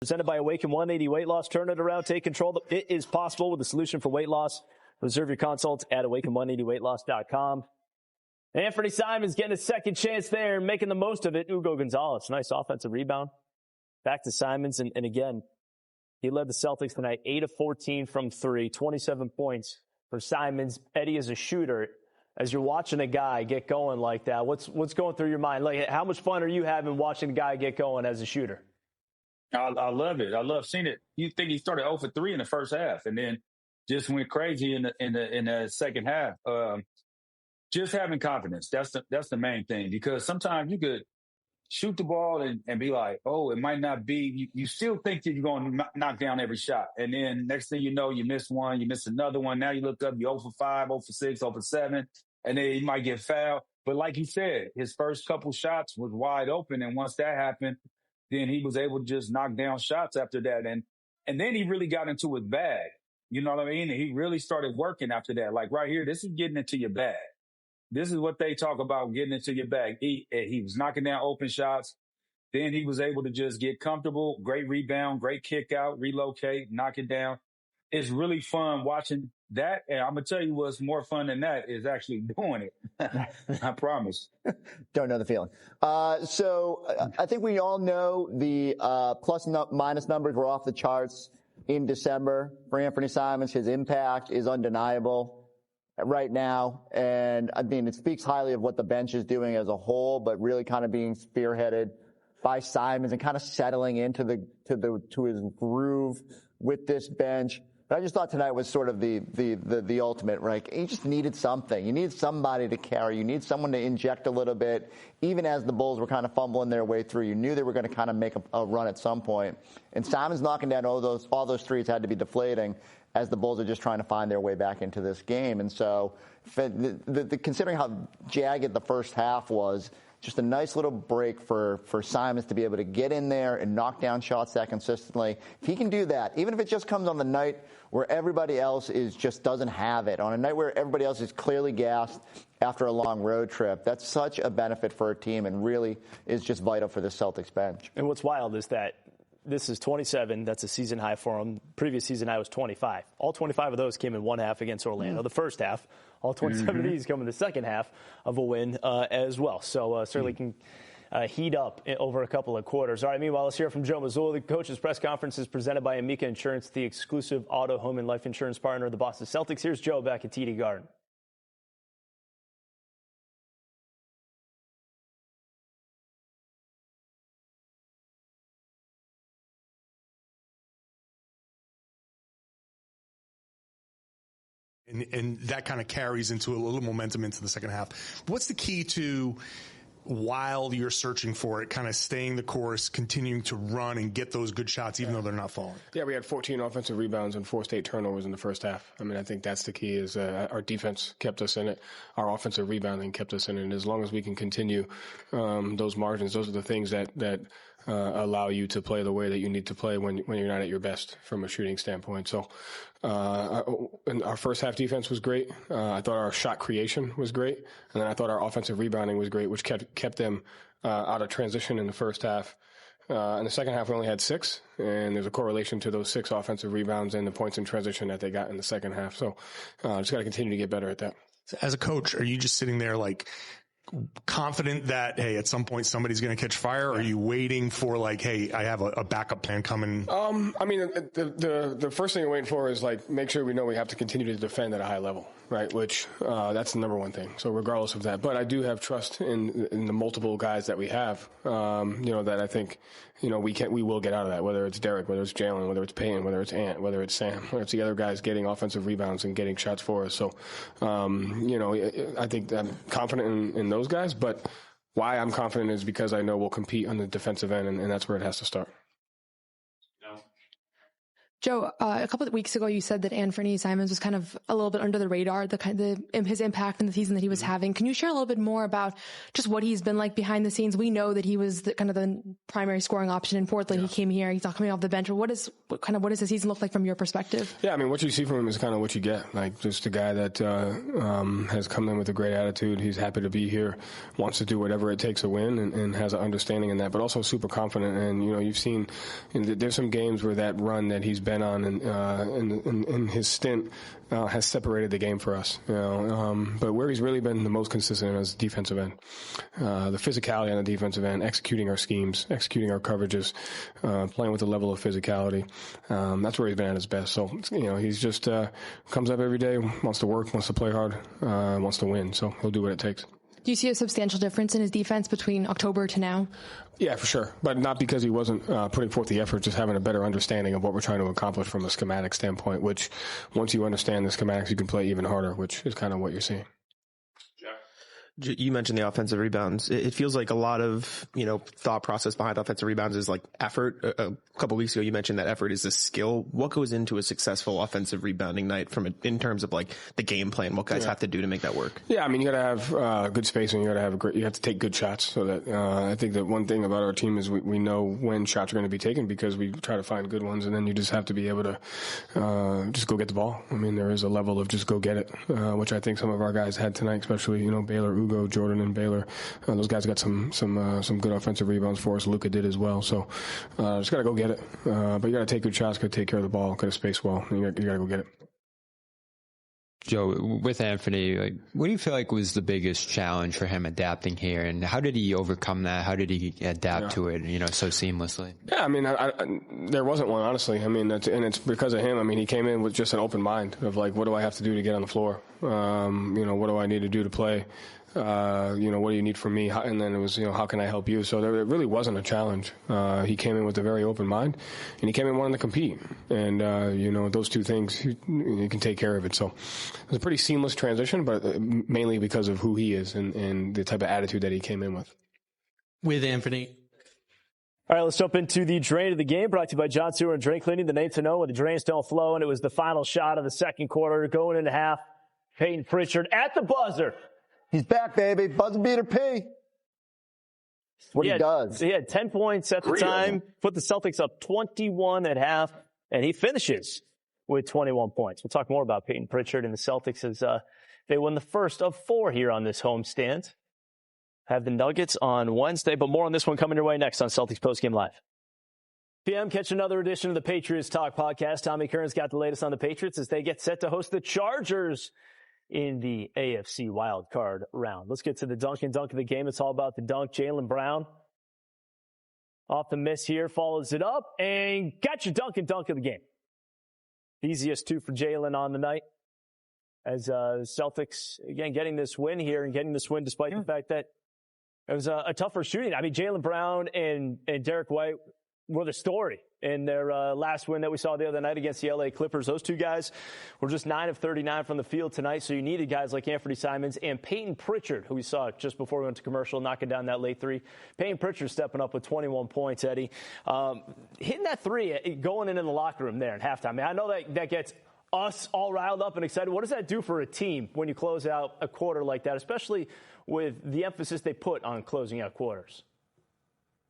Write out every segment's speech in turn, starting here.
presented by Awaken 180 Weight Loss. Turn it around, take control. It is possible with a solution for weight loss. Reserve your consult at awaken180weightloss.com. Anfernee Simons getting a second chance there and making the most of it. Hugo Gonzalez, nice offensive rebound. Back to Simons, and again, he led the Celtics tonight, 8 of 14 from three, 27 points for Simons. Eddie is a shooter. As you're watching a guy get going like that, what's going through your mind? Like, how much fun are you having watching a guy get going as a shooter? I love it. I love seeing it. You think he started 0 for 3 in the first half, and then just went crazy in the second half. Just having confidence. That's the main thing, because sometimes you could shoot the ball and be like, oh, it might not be. You still think that you're going to knock down every shot, and then next thing you know, you miss one, you miss another one. Now you look up, you're 0 for 5, 0 for 6, 0 for 7. And then he might get fouled. But like he said, his first couple shots was wide open. And once that happened, then he was able to just knock down shots after that. And then he really got into his bag. You know what I mean? And he really started working after that. Like right here, this is getting into your bag. This is what they talk about, getting into your bag. He was knocking down open shots. Then he was able to just get comfortable. Great rebound, great kick out, relocate, knock it down. It's really fun watching that. And I'm going to tell you what's more fun than that is actually doing it. I promise. Don't know the feeling. So I think we all know the plus minus numbers were off the charts in December for Anfernee Simons. His impact is undeniable right now. And I mean, it speaks highly of what the bench is doing as a whole, but really kind of being spearheaded by Simons and kind of settling into his groove with this bench. But I just thought tonight was sort of the ultimate, right? You just needed something. You need somebody to carry. You need someone to inject a little bit. Even as the Bulls were kind of fumbling their way through, you knew they were going to kind of make a run at some point. And Simons knocking down all those threes had to be deflating as the Bulls are just trying to find their way back into this game. And so considering how jagged the first half was, just a nice little break for Simons to be able to get in there and knock down shots that consistently. If he can do that, even if it just comes on the night where everybody else just doesn't have it, on a night where everybody else is clearly gassed after a long road trip, that's such a benefit for a team and really is just vital for the Celtics bench. And what's wild is that this is 27. That's a season high for him. Previous season high was 25. All 25 of those came in one half against Orlando. The first half. All 27 of these come in the second half of a win as well. So certainly can heat up over a couple of quarters. All right, meanwhile, let's hear from Joe Mazzulla. The coach's press conference is presented by Amica Insurance, the exclusive auto, home, and life insurance partner of the Boston Celtics. Here's Joe back at TD Garden. And that kind of carries into a little momentum into the second half. What's the key to, while you're searching for it, kind of staying the course, continuing to run and get those good shots even though they're not falling? Yeah, we had 14 offensive rebounds and 4 straight turnovers in the first half. I mean, I think that's the key is our defense kept us in it. Our offensive rebounding kept us in it. And as long as we can continue those margins, those are the things that allow you to play the way that you need to play when you're not at your best from a shooting standpoint. So and our first half defense was great. I thought our shot creation was great. And then I thought our offensive rebounding was great, which kept them out of transition in the first half. In the second half, we only had 6, and there's a correlation to those 6 offensive rebounds and the points in transition that they got in the second half. So just got to continue to get better at that. As a coach, are you just sitting there like confident that, hey, at some point somebody's going to catch fire? Or are you waiting for like, hey, I have a backup plan coming? I mean, the first thing you're waiting for is like, make sure we know we have to continue to defend at a high level, right? Which, that's the number one thing. So regardless of that, but I do have trust in the multiple guys that we have, that I think, we will get out of that, whether it's Derek, whether it's Jalen, whether it's Payton, whether it's Ant, whether it's Sam, whether it's the other guys getting offensive rebounds and getting shots for us. So, I think I'm confident in those guys, but why I'm confident is because I know we'll compete on the defensive end, and that's where it has to start. Joe, a couple of weeks ago, you said that Anfernee Simons was kind of a little bit under the radar, his impact in the season that he was having. Can you share a little bit more about just what he's been like behind the scenes? We know that he was the primary scoring option in Portland. Yeah. He came here, he's not coming off the bench. What does the season look like from your perspective? Yeah, I mean, what you see from him is kind of what you get. Like, just a guy that has come in with a great attitude. He's happy to be here, wants to do whatever it takes to win, and has an understanding in that, but also super confident. And, you've seen, there's some games where that run that he's been on in his stint has separated the game for us. But where he's really been the most consistent is defensive end. The physicality on the defensive end, executing our schemes, executing our coverages, playing with a level of physicality. That's where he's been at his best. So, he's just comes up every day, wants to work, wants to play hard, wants to win. So he'll do what it takes. Do you see a substantial difference in his defense between October to now? Yeah, for sure. But not because he wasn't putting forth the effort, just having a better understanding of what we're trying to accomplish from a schematic standpoint, which once you understand the schematics, you can play even harder, which is kind of what you're seeing. You mentioned the offensive rebounds. It feels like a lot of, thought process behind offensive rebounds is like effort. A couple weeks ago, you mentioned that effort is a skill. What goes into a successful offensive rebounding night in terms of like the game plan? What guys have to do to make that work? Yeah, I mean, you got to have good spacing. You have to take good shots. So that I think that one thing about our team is we know when shots are going to be taken because we try to find good ones, and then you just have to be able to just go get the ball. I mean, there is a level of just go get it, which I think some of our guys had tonight, especially Baylor, Ugo, Jordan, and Baylor. Those guys got some good offensive rebounds for us. Luka did as well. So just got to go get it. But you got to take good shots, got to take care of the ball, got to space well. You got to go get it. Joe, with Anfernee, what do you feel like was the biggest challenge for him adapting here, and how did he overcome that? How did he adapt to it, so seamlessly? Yeah, I mean, there wasn't one, honestly. I mean, and it's because of him. I mean, he came in with just an open mind of like, what do I have to do to get on the floor? What do I need to do to play? What do you need from me? And then it was, how can I help you? So there really wasn't a challenge. He came in with a very open mind, and he came in wanting to compete. And, those two things, you can take care of it. So it was a pretty seamless transition, but mainly because of who he is and the type of attitude that he came in with. With Anfernee. All right, let's jump into the drain of the game, brought to you by John Sewer and Drain Cleaning, the name to know when the drains don't flow. And it was the final shot of the second quarter, going into half. Payton Pritchard at the buzzer. He's back, baby. Buzzer beater P. What he does. He had 10 points at the time, put the Celtics up 21 at half, and he finishes with 21 points. We'll talk more about Payton Pritchard and the Celtics as they win the first of 4 here on this homestand. Have the Nuggets on Wednesday, but more on this one coming your way next on Celtics Postgame Live. PM, catch another edition of the Patriots Talk podcast. Tommy Kern's got the latest on the Patriots as they get set to host the Chargers in the AFC wildcard round. Let's get to the dunk of the game. It's all about the dunk. Jaylen Brown off the miss here, follows it up, and got your dunk of the game. Easiest 2 for Jalen on the night. As Celtics, again, getting this win here and getting this win despite the fact that it was a tougher shooting. I mean, Jaylen Brown and Derek White were the story in their last win that we saw the other night against the LA Clippers. Those two guys were just 9 of 39 from the field tonight, so you needed guys like Anfernee Simons and Payton Pritchard, who we saw just before we went to commercial, knocking down that late 3. Payton Pritchard stepping up with 21 points, Eddie. Hitting that 3, going into the locker room there at halftime. I mean, I know that gets us all riled up and excited. What does that do for a team when you close out a quarter like that, especially with the emphasis they put on closing out quarters?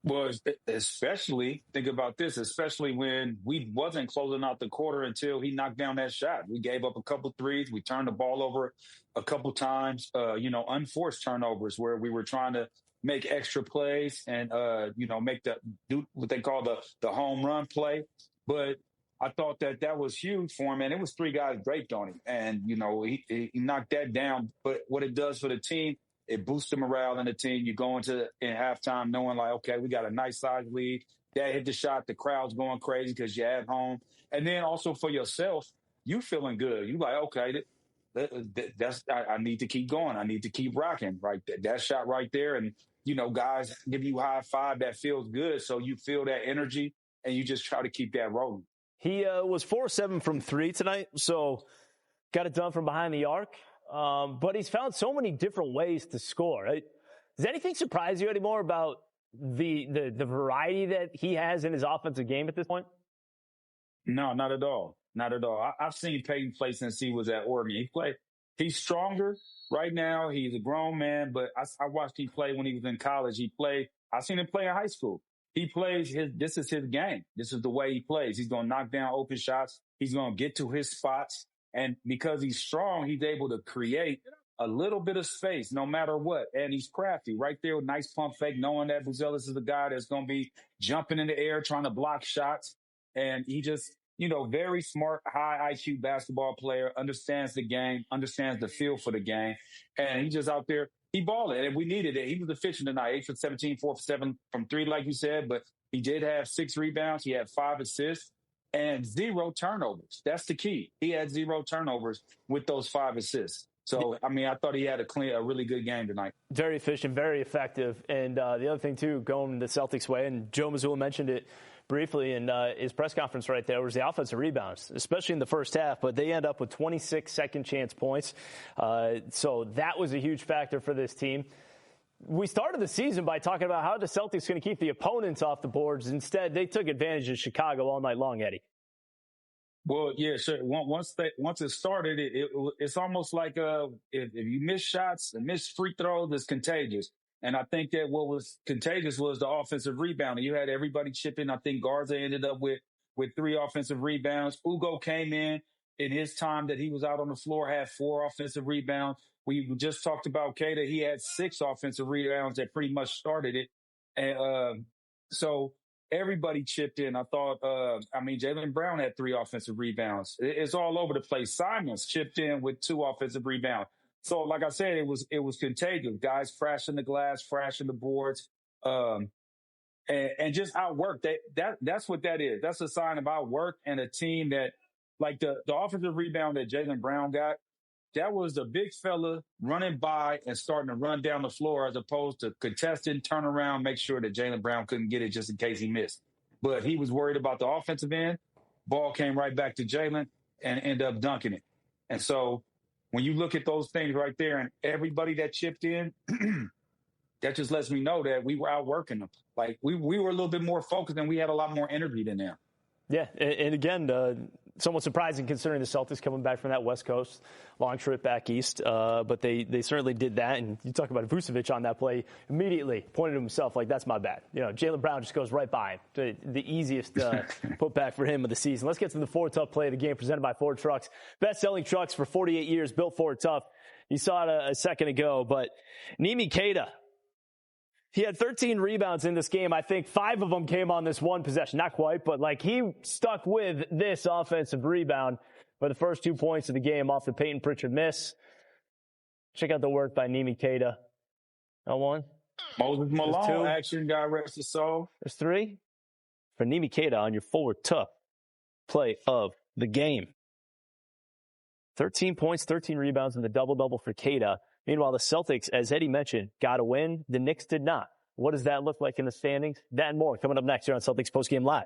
Well, especially, think about this, especially when we wasn't closing out the quarter until he knocked down that shot. We gave up a couple threes. We turned the ball over a couple times, unforced turnovers where we were trying to make extra plays and, do what they call the home run play. But I thought that was huge for him, and it was 3 guys draped on him. And, he knocked that down. But what it does for the team, it boosts the morale in the team. You go into in halftime knowing like, okay, we got a nice size lead. Dad hit the shot. The crowd's going crazy because you're at home. And then also for yourself, you feeling good. You like, okay, I need to keep going. I need to keep rocking. Right, that shot right there. And, guys give you a high five. That feels good. So you feel that energy and you just try to keep that rolling. He was 4-7 from 3 tonight. So got it done from behind the arc. But he's found so many different ways to score. Right? Does anything surprise you anymore about the variety that he has in his offensive game at this point? No, not at all. Not at all. I've seen Payton play since he was at Oregon. He's stronger right now. He's a grown man, but I watched him play when he was in college. I've seen him play in high school. This is his game. This is the way he plays. He's going to knock down open shots. He's going to get to his spots. And because he's strong, he's able to create a little bit of space no matter what. And he's crafty right there with nice pump fake, knowing that Mazzulla is the guy that's going to be jumping in the air, trying to block shots. And he just, very smart, high IQ basketball player, understands the game, understands the feel for the game. And he just out there, he balled it. And we needed it. He was efficient tonight, 8 for 17, 4 for 7 from 3, like you said. But he did have 6 rebounds. He had 5 assists and 0 turnovers. That's the key. He had 0 turnovers with those 5 assists. So, I thought he had a really good game tonight. Very efficient, very effective. And the other thing, too, going the Celtics' way, and Joe Mazzulla mentioned it briefly in his press conference right there, was the offensive rebounds, especially in the first half. But they end up with 26 second-chance points. So that was a huge factor for this team. We started the season by talking about how the Celtics going to keep the opponents off the boards. Instead, they took advantage of Chicago all night long, Eddie. Well, yeah, sure. Once it started, it's almost like if you miss shots and miss free throws, it's contagious. And I think that what was contagious was the offensive rebounding. You had everybody chipping. I think Garza ended up with 3 offensive rebounds. Ugo came in his time that he was out on the floor, had 4 offensive rebounds. We just talked about Queta. He had 6 offensive rebounds that pretty much started it. And so everybody chipped in. I thought, Jaylen Brown had 3 offensive rebounds. It's all over the place. Simons chipped in with 2 offensive rebounds. So, like I said, it was contagious. Guys crashing the glass, crashing the boards, and just outwork. That's what that is. That's a sign of outwork and a team that, like the offensive rebound that Jaylen Brown got, that was the big fella running by and starting to run down the floor as opposed to contesting, turn around, make sure that Jaylen Brown couldn't get it just in case he missed. But he was worried about the offensive end. Ball came right back to Jalen and ended up dunking it. And so when you look at those things right there and everybody that chipped in, that just lets me know that we were outworking them. Like we were a little bit more focused and we had a lot more energy than them. Yeah, and again, somewhat surprising considering the Celtics coming back from that West Coast long trip back east. But they certainly did that. And you talk about Vucevic on that play, immediately pointed to himself like, that's my bad. Jaylen Brown just goes right by him. The easiest put back for him of the season. Let's get to the Ford Tough play of the game presented by Ford Trucks. Best-selling trucks for 48 years, built Ford Tough. You saw it a second ago, but Neemias Queta, he had 13 rebounds in this game. I think 5 of them came on this one possession. Not quite, but he stuck with this offensive rebound for the first 2 points of the game off the Payton Pritchard miss. Check out the work by Neemias Queta. That one. Moses Malone action, God rest his soul. There's 3 for Neemias Queta on your Forward Tough play of the game. 13 points, 13 rebounds in the double-double for Queta. Meanwhile, the Celtics, as Eddie mentioned, got a win. The Knicks did not. What does that look like in the standings? That and more coming up next here on Celtics Postgame Live.